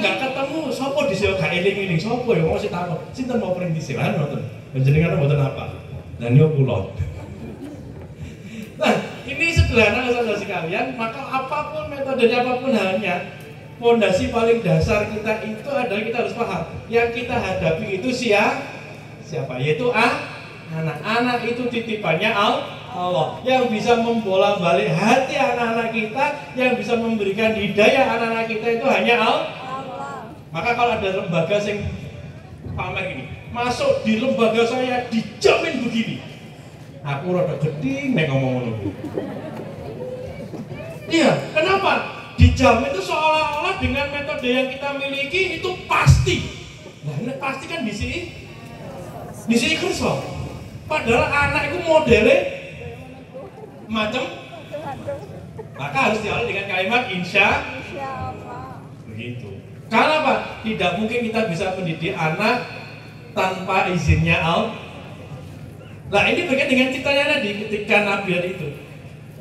nggak ketemu, sopo di sini gak eling-eling, sopo ya mau sih takut, sinten mau perintis silakan nonton, jenengan nonton apa? Dan yo kulon. Nah, ini sederhana saudara sekalian, maka apapun metodenya, apapun halnya, fondasi paling dasar kita itu adalah kita harus paham yang kita hadapi itu siapa? Yaitu anak-anak itu titipannya Allah yang bisa membolak-balik hati anak-anak kita, yang bisa memberikan hidayah anak-anak kita itu hanya Allah. Maka kalau ada lembaga yang pamer ini, masuk di lembaga saya dijamin begini, aku rada geding nek ngomong ngono. Iya, kenapa? Dijamin itu seolah-olah dengan metode yang kita miliki itu pasti. Nah, ini pasti kan di sini kerso. Padahal anak itu modelnya macam, maka harus diawali dengan kalimat insya Allah. Begitu. Kenapa? Tidak mungkin kita bisa mendidik anak tanpa izinnya Allah. Nah, ini berkaitan dengan ceritanya tadi ketika Nabi itu.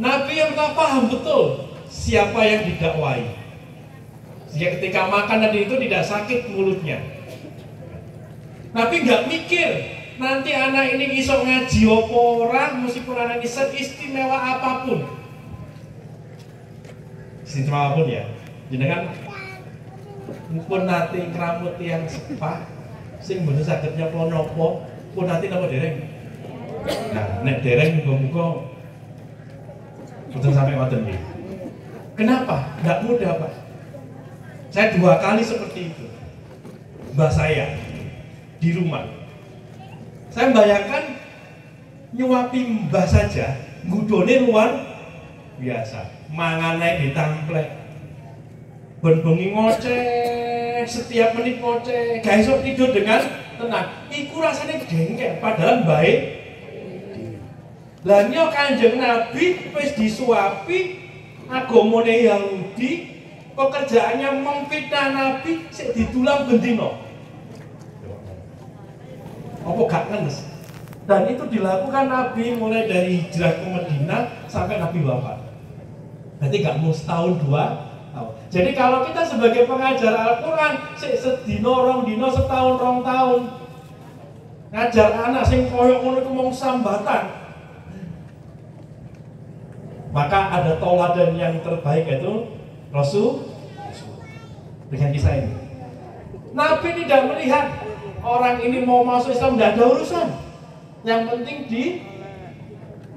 Nabi yang tak paham betul siapa yang didakwai. Sehingga ketika makan tadi itu tidak sakit mulutnya. Nabi nggak mikir nanti anak ini iso ngaji apa orang, meskipun anak ini seistimewa apapun. Istimewa apapun ya. Jadi kan pun nanti keramut yang sepah sing bener sakitnya nopo pun nanti nopo dereng. Nah, nek dereng muga-muga betul sampai ngoten nggih. Kenapa? Enggak mudah, Pak. Saya 2 kali seperti itu. Mbah saya di rumah. Saya membayangkan nyuapi mbah saja, ngudone luar biasa. Mangane ditamplek. Ben-bengi ngoceh, setiap menit ngoceh, gak iso tidur dengan tenang. Iku rasanya jengkel, padahal baik. Lah nyo Kanjeng Nabi wis disuapi agamane Yahudi, pekerjaannya memfitnah Nabi sik ditulang bendino. Apa gak ngenes? Dan itu dilakukan Nabi mulai dari hijrah ke Madinah sampai Nabi wafat. Berarti gak mau setahun 2 tahun. Jadi kalau kita sebagai pengajar Al-Quran sedino rong dino setahun 2 tahun ngajar anak sing koyo ngono iku mung sambatan, maka ada tauladan yang terbaik yaitu Rasul dengan kisah ini. Nabi tidak melihat orang ini mau masuk Islam, tidak ada urusan. Yang penting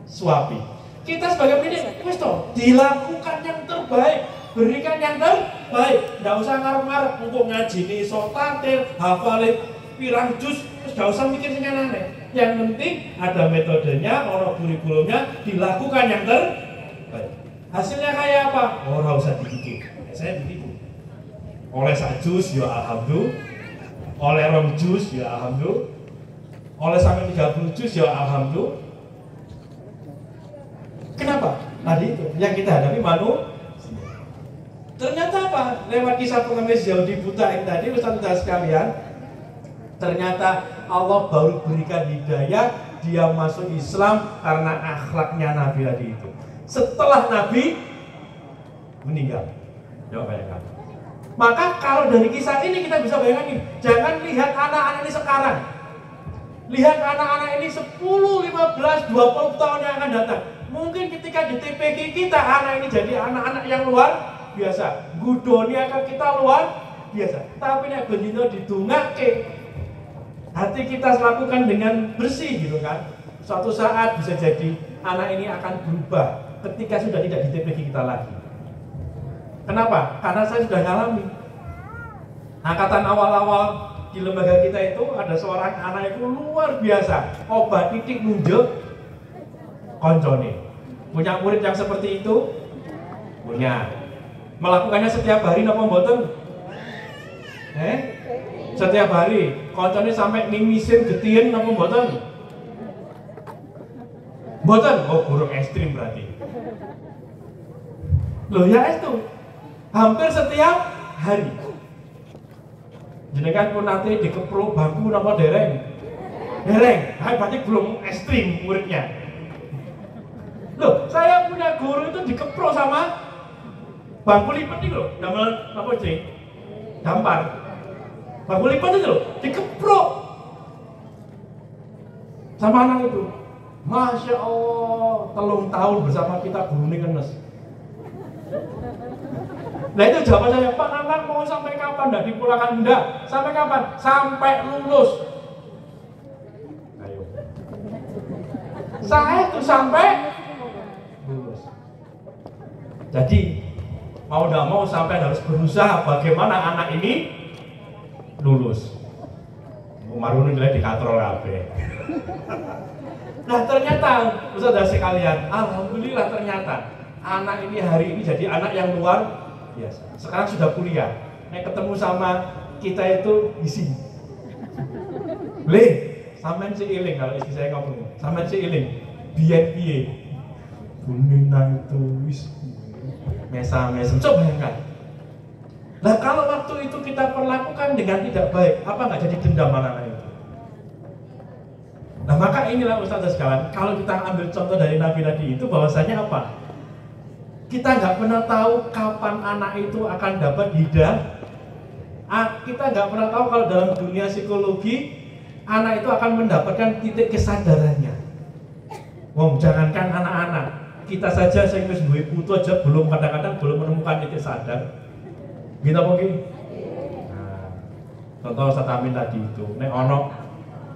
disuapi. Kita sebagai pendidik, wis toh, dilakukan yang terbaik, berikan yang terbaik. Tidak usah ngarep-ngarep untuk ngaji nih, iso tatil, hafalin pirang juz, terus tidak usah mikir sing aneh. Yang penting ada metodenya, ono kurikulumnya, dilakukan yang terbaik. Hasilnya kayak apa? Oh, nggak usah dipikir. Saya begitu. Oleh sak juz, ya alhamdulillah. Oleh 2 juz, ya alhamdulillah. Oleh sampai 30 juz, ya alhamdulillah. Kenapa? Tadi itu yang kita hadapi manusia. Ternyata apa? Lewat kisah pengemis Yahudi buta yang tadi, Ustaz sekalian, ternyata Allah baru berikan hidayah, dia masuk Islam karena akhlaknya Nabi tadi itu. Setelah Nabi meninggal. Jawab bayangkan. Maka kalau dari kisah ini kita bisa bayangkan, jangan lihat anak-anak ini sekarang. Lihat anak-anak ini 10, 15, 20 tahun yang akan datang. Mungkin ketika di TPG kita anak ini jadi anak-anak yang luar biasa. Gudoni akan kita luar biasa. Tapi nek bendino didungake, hati kita lakukan dengan bersih gitu kan. Suatu saat bisa jadi anak ini akan berubah ketika sudah tidak di TPG kita lagi. Kenapa? Karena saya sudah ngalami. Angkatan awal-awal di lembaga kita itu ada seorang anak itu luar biasa. Obat titik nunjuk koncone. Punya murid yang seperti itu? Punya. Melakukannya setiap hari napa mboten? Setiap hari. Koncone sampai mimisin getien napa mboten? Mboten. Oh, burung ekstrim berarti. Loh ya itu. Hampir setiap hari. Jenengan pun nanti dikepruk bangku napa dereng? Dereng. Berarti belum ekstrim muridnya. Loh, saya punya guru itu dikepruk sama bangku lipat nih loh. Damel napa cing? dampar. Bambu lipat itu loh, dikeprok sama anak itu. Masya Allah, 3 tahun bersama kita gurune kenes. Nah itu jawaban saya, Pak anak mau sampai kapan? Enggak dipulangkan? Enggak. Sampai kapan? Sampai lulus. Ayo. Saya itu sampai lulus. Jadi mau tidak mau sampai harus berusaha bagaimana anak ini lulus. Marune nilai dikatrol kabeh. Nah ternyata saudara sekalian, alhamdulillah ternyata anak ini hari ini jadi anak yang luar biasa. Sekarang sudah kuliah. Ketemu sama kita itu isi. Le, sampean si iling kalau istri saya ngomong. Sampean si iling. Biyen piye? Bunina itu wis mesam-mesam. Coba bayangkan. Nah kalau waktu itu kita perlakukan dengan tidak baik, apa nggak jadi dendam anak-anak itu? Nah maka inilah Ustaz sekalian, kalau kita ambil contoh dari Nabi tadi itu bahwasanya apa? Kita nggak pernah tahu kapan anak itu akan dapat hidayah. Kita nggak pernah tahu kalau dalam dunia psikologi anak itu akan mendapatkan titik kesadarannya. Wong jangankan anak-anak, kita saja sing wis duwe putu aja belum kadang-kadang belum menemukan titik sadar. Gitu mungkin. Nah, contoh Ustaz Amin tadi itu, nek ono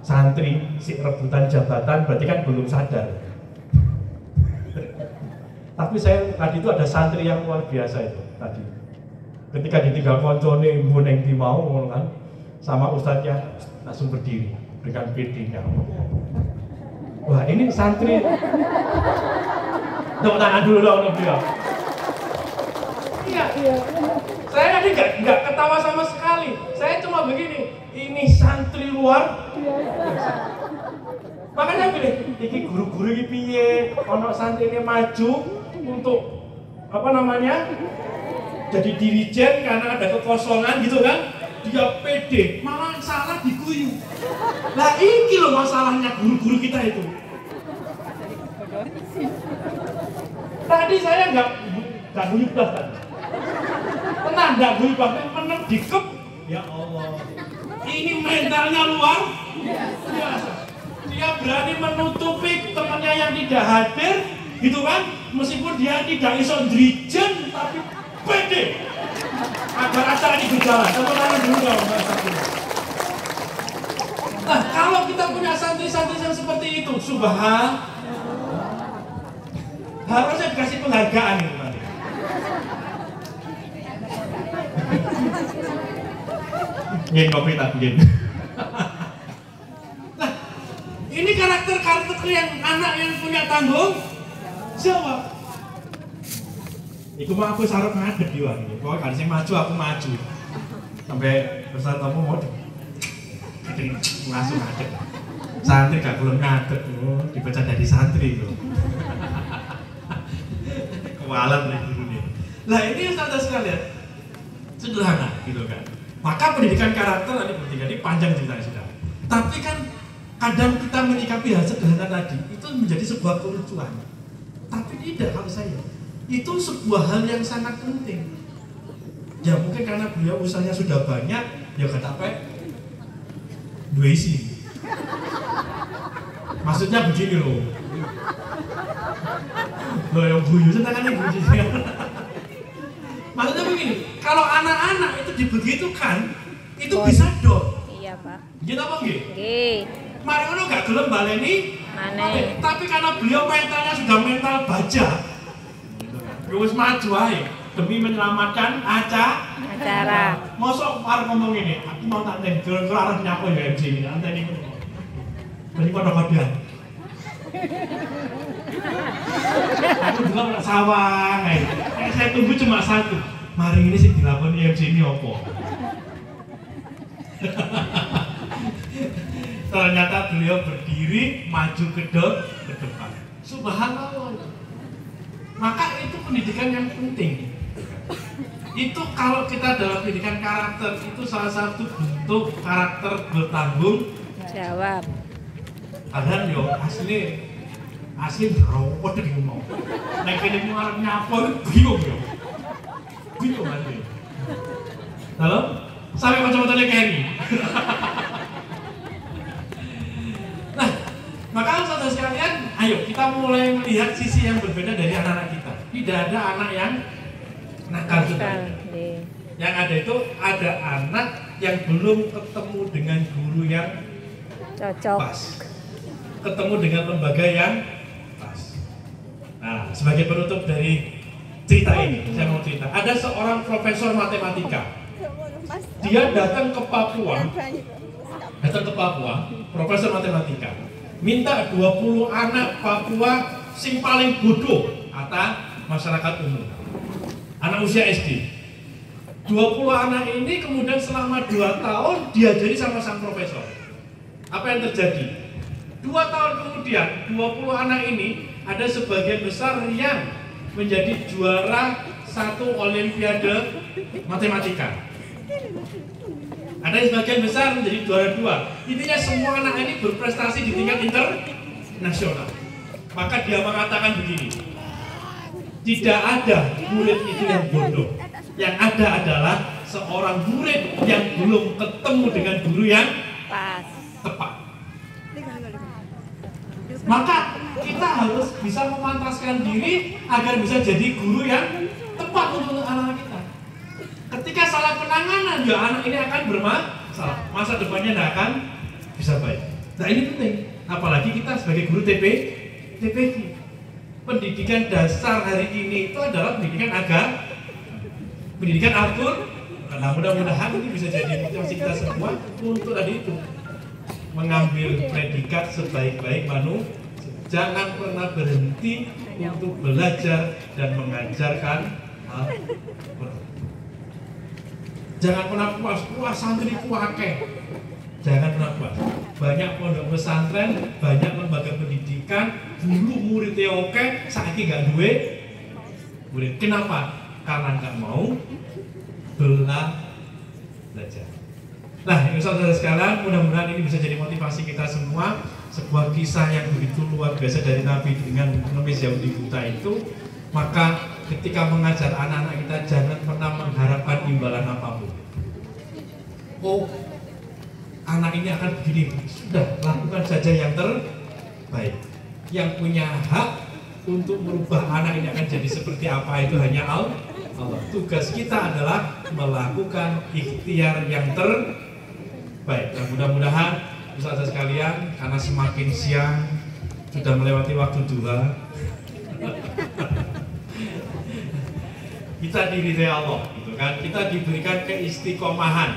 santri si rebutan jabatan berarti kan belum sadar. Tapi saya tadi itu ada santri yang luar biasa itu tadi. Ketika ditinggal koncone mboneng di mau kan sama ustadznya langsung berdiri dengan PD-nya. Wah, ini santri. Tepuk tangan dulu dong beliau. Iya. Saya tadi nggak ketawa sama sekali. Saya cuma begini. Ini santri luar biasa. Makanya pilih, iki guru-guru iki piye, ono santri ini maju untuk apa namanya? Jadi dirijen karena ada kekosongan gitu kan? Dia pede, malah salah diguyu. Lah iki loh masalahnya guru-guru kita itu. Tadi saya nggak guyu bah tadi. Tenang, nggak guyu bah, menang dikep. Ya Allah, ini mentalnya luar biasa. Dia berani menutupi temannya yang tidak hadir, gitu kan? Meskipun dia tidak iso dirijen, tapi pede agar acara ini berjalan. Tepuk tangan dulu dong. Nah, kalau kita punya santri-santri yang seperti itu, subhanallah, harusnya dikasih penghargaan itu nanti. Ngin kopi tak ngin. Nah, ini karakter-karakter yang anak yang punya tanggung jawab. Iku mah aku sarap ngadep juga nih. Pokoknya kan saya maju aku maju. Sampai pesan tamu mau langsung ngadep. Santri gak belum ngadep loh, dibaca dari santri loh. Kewalan nih dulu nih. Lah ini Ustaz sekalian sederhana gitu kan. Maka pendidikan karakter tadi pendidikan ini panjang ceritanya sudah. Tapi kan kadang kita menyikapi hal sederhana tadi itu menjadi sebuah kelucuan. Tapi tidak kalau saya. Itu sebuah hal yang sangat penting. Ya mungkin karena beliau usahanya sudah banyak, ya kata dua isi. Maksudnya begini loh. Loh yang guyu sentangannya guyu. Maksudnya begini, kalau anak-anak itu dibegitukan, itu bisa dong. Iya Pak. Gitu apa nggih? Nggih. Mari ngono gak gelem baleni. Maneh. Tapi karena beliau mentalnya sudah mental baja. Wis maju ae demi menyelamatkan acara. Mosok arep ngomong ini, aku mau tak nen kira-kira arep nyapa ya MC ini, nanti ini. Beri kode-kodean. Aku juga nggak sawah. Saya tunggu cuma satu. Mari ini sih dilakoni MC ini opo. Ternyata beliau berdiri maju ke depan. Subhanallah. Maka itu pendidikan yang penting. Itu kalau kita dalam pendidikan karakter itu salah satu bentuk karakter bertanggung Jawab. Kadang yo asli rawat deh ngomong. Nek kene mau arep nyapa bingung yo. Bingung nanti. Halo? sampai kacamata Kerry. Nah, maka saudara sekalian, ayo kita mulai melihat sisi yang berbeda dari anak-anak kita. Tidak ada anak yang nakal juga. Yang ada itu ada anak yang belum ketemu dengan guru yang cocok, pas, ketemu dengan lembaga yang pas. Nah, sebagai penutup dari cerita ini, saya mau cerita. Ada seorang profesor matematika. Dia datang ke Papua, profesor matematika. Minta 20 anak Papua sing paling bodoh atau masyarakat umum. Anak usia SD. 20 anak ini kemudian selama 2 tahun diajari sama sang profesor. Apa yang terjadi? 2 tahun kemudian 20 anak ini ada sebagian besar yang menjadi juara 1 olimpiade matematika. Ada yang sebagian besar menjadi juara 2. Intinya semua anak ini berprestasi di tingkat internasional. Maka dia mengatakan begini, tidak ada murid itu yang bodoh. Yang ada adalah seorang murid yang belum ketemu dengan guru yang tepat. Maka kita harus bisa memantaskan diri agar bisa jadi guru yang tepat untuk anak-anak kita. Ketika salah penanganan, ya anak ini akan bermasalah. Masa depannya tidak akan bisa baik. Nah ini penting. Apalagi kita sebagai guru TPQ. Pendidikan dasar hari ini itu adalah pendidikan pendidikan Al-Qur'an. Nah mudah-mudahan ini bisa jadi motivasi kita semua untuk tadi itu mengambil predikat sebaik-baik manusia. Jangan pernah berhenti untuk belajar dan mengajarkan Al-Qur'an. Jangan pernah puas santri kuake. Jangan pernah puas. Banyak pondok pesantren, banyak lembaga pendidikan, dulu muridnya oke, saiki nggak duwe murid. Kenapa? Karena nggak mau belajar. Nah, saudara sekalian, mudah-mudahan ini bisa jadi motivasi kita semua. Sebuah kisah yang begitu luar biasa dari Nabi dengan pengemis Yahudi buta itu. Maka ketika mengajar anak-anak kita, jangan pernah mengharapkan imbalan apapun. Oh, anak ini akan begini, sudah lakukan saja yang terbaik. Yang punya hak untuk merubah anak ini akan jadi seperti apa itu hanya Allah. Tugas kita adalah melakukan ikhtiar yang terbaik. Dan mudah-mudahan saudara sekalian, karena semakin siang sudah melewati waktu duha, kita diridhai Allah, gitu kan? Kita diberikan keistiqomahan.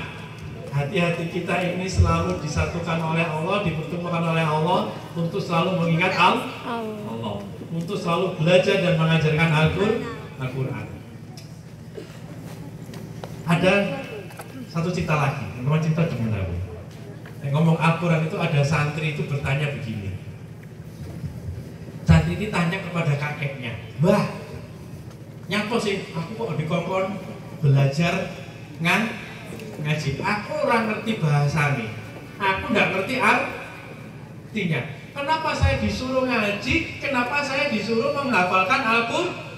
Hati-hati kita ini selalu disatukan oleh Allah, dipertemukan oleh Allah untuk selalu mengingat Allah, untuk selalu belajar dan mengajarkan Al-Qur'an. Ada satu cerita lagi, memang cerita di Menawi. Ngomong Al-Qur'an itu ada santri itu bertanya begini. Santri ini tanya kepada kakeknya, "Mbah, nyapa sih aku kok dikongkon belajar ngaji? Aku orang ngerti bahasanya, aku nggak ngerti artinya. Kenapa saya disuruh ngaji? Kenapa saya disuruh menghafalkan Al-Qur'an?"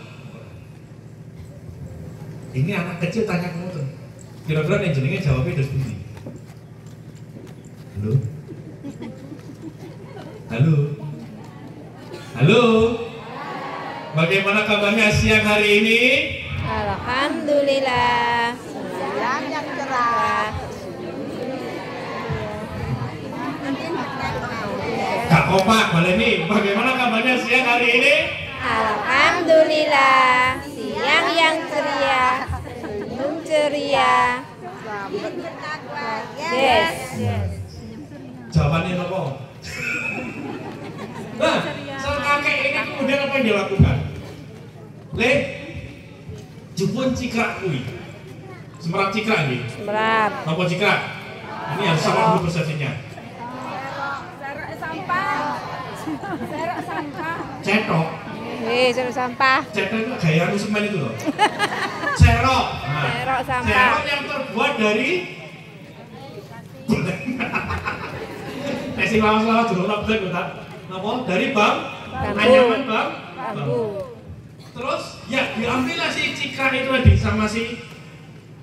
Ini anak kecil tanya kamu tuh. Kira-kira yang jenenge jawabnya terus bunyi. Halo. Bagaimana kabarnya siang hari ini? Alhamdulillah. Siang yang cerah. Kak Kompak, Baleni, bagaimana kabarnya siang hari ini? Alhamdulillah. Siang yang ceria, senyum ceria. Yes. Jawabannya apa? Nah, sang kakek ini kemudian apa yang dilakukan? Jupun cikrak kui. Semerap cikrak nih. Semerap. Apa cikrak? Ini harus sama dulu persepsinya. Serok sampah. Cetok. Serok sampah. Cetok itu gaya semen itu loh. Serok. Nah, Serok sampah. Serok yang terbuat dari sing lawas-lawas durung robek kok tak. Napa? Dari anyaman bambu. Terus ya diambillah si cikrak itu tadi sama si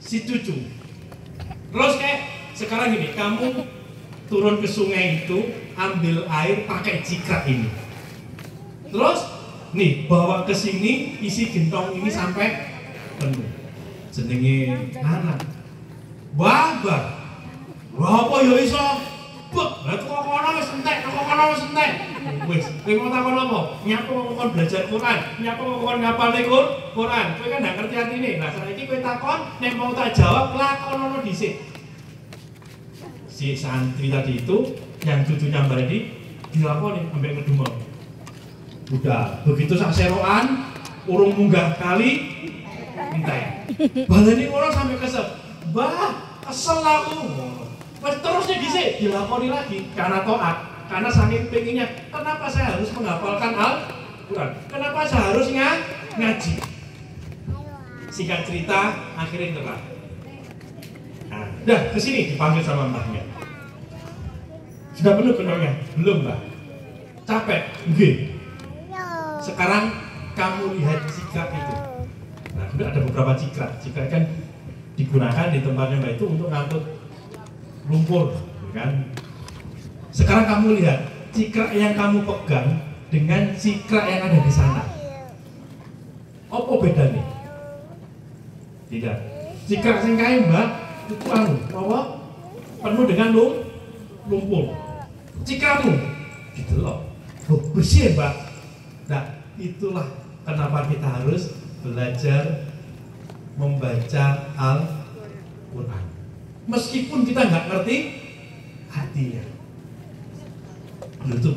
cucu. Terus kayak sekarang gini, kamu turun ke sungai itu, ambil air pakai cikrak ini. Terus nih bawa ke sini, isi gentong ini sampai penuh. Jenenge anak. Babar. Apa ya iso? Bek, lah kok kono wis entek, kok kono wis entek. Wis, kowe mau takon apa? Nyapa kok belajar Quran, nyapa kok ngapalne Quran. Kowe kan ndak ngerti artine. Lah saiki kowe takon, nek mau tak jawab lakonono dhisik. Si santri tadi itu yang cucunya Mbak Edi dilakoni sampai ngedumel. Udah, begitu sak serokan, urung munggah kali entek. Baleni orang sampai kesel. Bah, kesel aku. Mas terusnya dhisik dilakoni lagi karena taat, karena saking pengennya. Kenapa saya harus menghafalkan Al-Quran? Kenapa saya harus ngaji? Singkat cerita, akhirnya nyerah. Nah, udah kesini dipanggil sama mbahnya. Sudah penuh kendongnya? Belum mbak. Capek? Nggih. Sekarang kamu lihat cikrak itu. Nah, udah ada beberapa cikrak. Cikrak kan digunakan di tempatnya mbak itu untuk ngangkut lumpur, kan? Sekarang kamu lihat cikrak yang kamu pegang dengan cikrak yang ada di sana. Apa bedanya? Tidak. Cikrak sing kae mbak itu apa? Penuh dengan lumpur. Cikrakmu didelok. Oh, bersih mbak. Nah, itulah kenapa kita harus belajar membaca Al-Quran. Meskipun kita nggak ngerti artinya. Itu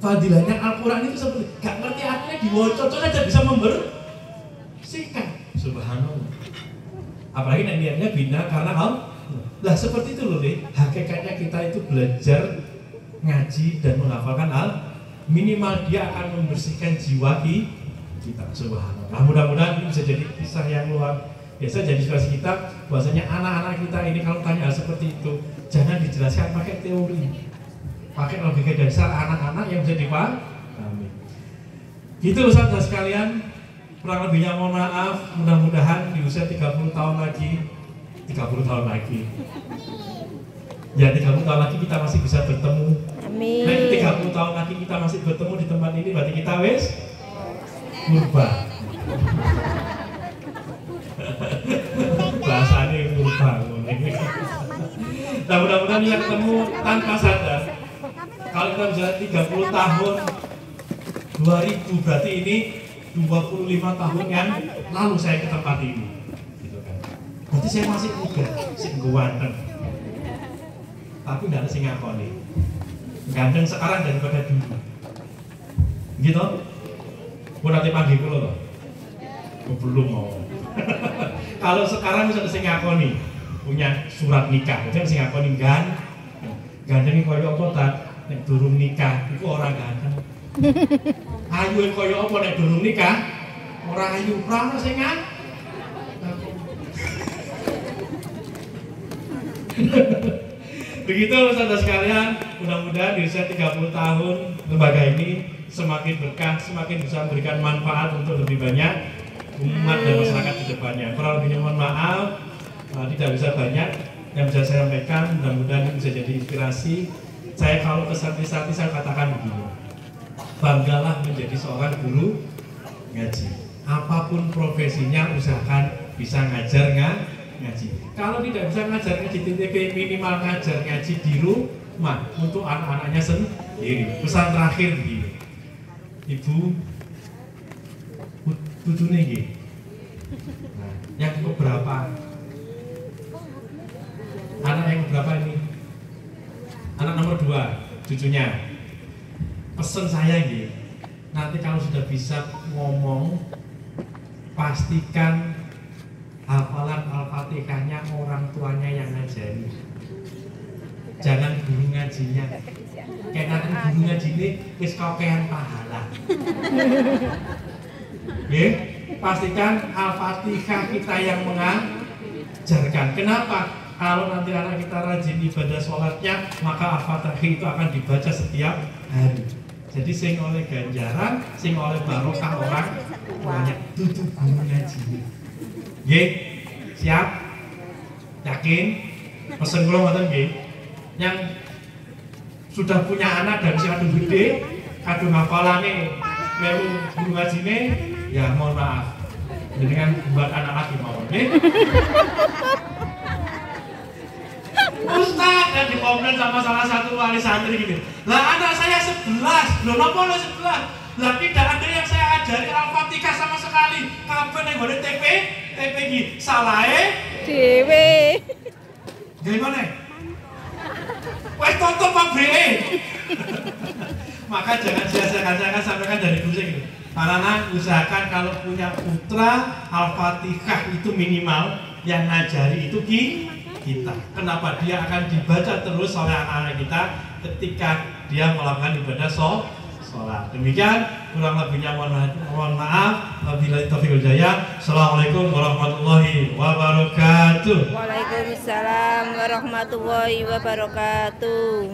fadilahnya Al-Quran itu seperti nggak ngerti artinya diwaca aja bisa membersihkan. Subhanallah. Apalagi niatnya bina karena lah seperti itu loh deh. Hakikatnya kita itu belajar ngaji dan menghafalkan minimal dia akan membersihkan jiwa kita. Subhanallah. Mudah-mudahan ini bisa jadi kisah yang luar biasa, jadi inspirasi kita bahwasanya anak-anak kita ini kalau tanya hal seperti itu jangan dijelaskan pakai teori, pakai logika dasar anak-anak yang bisa dipahami. Gitu Ustaz dan sekalian, kurang lebihnya mohon maaf. Mudah-mudahan di usia 30 tahun lagi ya 30 tahun lagi kita masih bisa bertemu. Amin. Nah, 30 tahun lagi kita masih bertemu di tempat ini, berarti kita wis purba. Bahasanya purba. Nah, mudah-mudahan yang ketemu tanpa sadar. Kalau kita bisa 30 tahun 2000 berarti ini 25 tahun yang lalu saya ke tempat ini. Gitu kan. Berarti saya masih muda, masih ganteng. Tapi nggak ada sing ngakoni. Ganteng sekarang daripada dulu. Gitu? Mau nanti pagi dulu loh. Belum mau. Kalau sekarang bisa sing ngakoni punya surat nikah, jadi sing ngakoni ganteng koyo apa ta? Nek durung nikah iku ora ganteng. Ayu koyo apa nek durung nikah? Ora ayu, ora ono sing Begitu saudara sekalian, mudah-mudahan di usia 30 tahun lembaga ini semakin berkah, semakin bisa memberikan manfaat untuk lebih banyak umat dan masyarakat di depannya. Kurang lebihnya mohon maaf, tidak bisa banyak yang bisa saya sampaikan. Mudah-mudahan ini bisa jadi inspirasi. Saya kalau ke santri-santri saya katakan begini, banggalah menjadi seorang guru ngaji. Apapun profesinya, usahakan bisa ngajar ngaji. Kalau tidak bisa ngajar ngaji di TV, minimal ngajar ngaji di rumah untuk anak-anaknya sendiri. Pesan terakhir begini, Ibu cucunya gini. Nah, yang keberapa? Anak yang keberapa ini? Anak nomor 2, cucunya. Pesen saya gini, nanti kalau sudah bisa ngomong, pastikan hafalan Al-Fatihahnya orang tuanya yang ngajari. Jangan guru ngajinya. Kayak nanti guru ngaji ini wis kakean pahala. Nggih, pastikan Al-Fatihah kita yang mengajarkan. Kenapa? Kalau nanti anak kita rajin ibadah sholatnya, maka Al-Fatihah itu akan dibaca setiap hari. Jadi sing oleh ganjaran, sing oleh barokah orang tuanya, dudu guru ngaji. Nggih, siap? Yakin? Pesen kula ngoten nggih. Yang sudah punya anak dan si kadung gede, kadung hafalane melu guru ngajine, ya mohon maaf. Dengan buat anak lagi mawon nggih. Ustaz yang dikomplain sama salah satu wali santri gini. Lah anak saya 11, loh napa lo 11? Lah tidak ada yang saya ajari Al-Fatihah sama sekali. Kabeh ning gone TP iki salahe Dewe. gimana? Wes tutup pabrike. Maka jangan sia-siakan, saya akan sampaikan dari dulu gitu. Karena usahakan kalau punya putra Al-Fatihah itu minimal yang ngajari itu kita. Kenapa? Dia akan dibaca terus oleh anak-anak kita ketika dia melakukan ibadah sholat. Demikian, kurang lebihnya mohon maaf. Wabillahi taufiq wal hidayah. Assalamualaikum warahmatullahi wabarakatuh. Waalaikumsalam warahmatullahi wabarakatuh.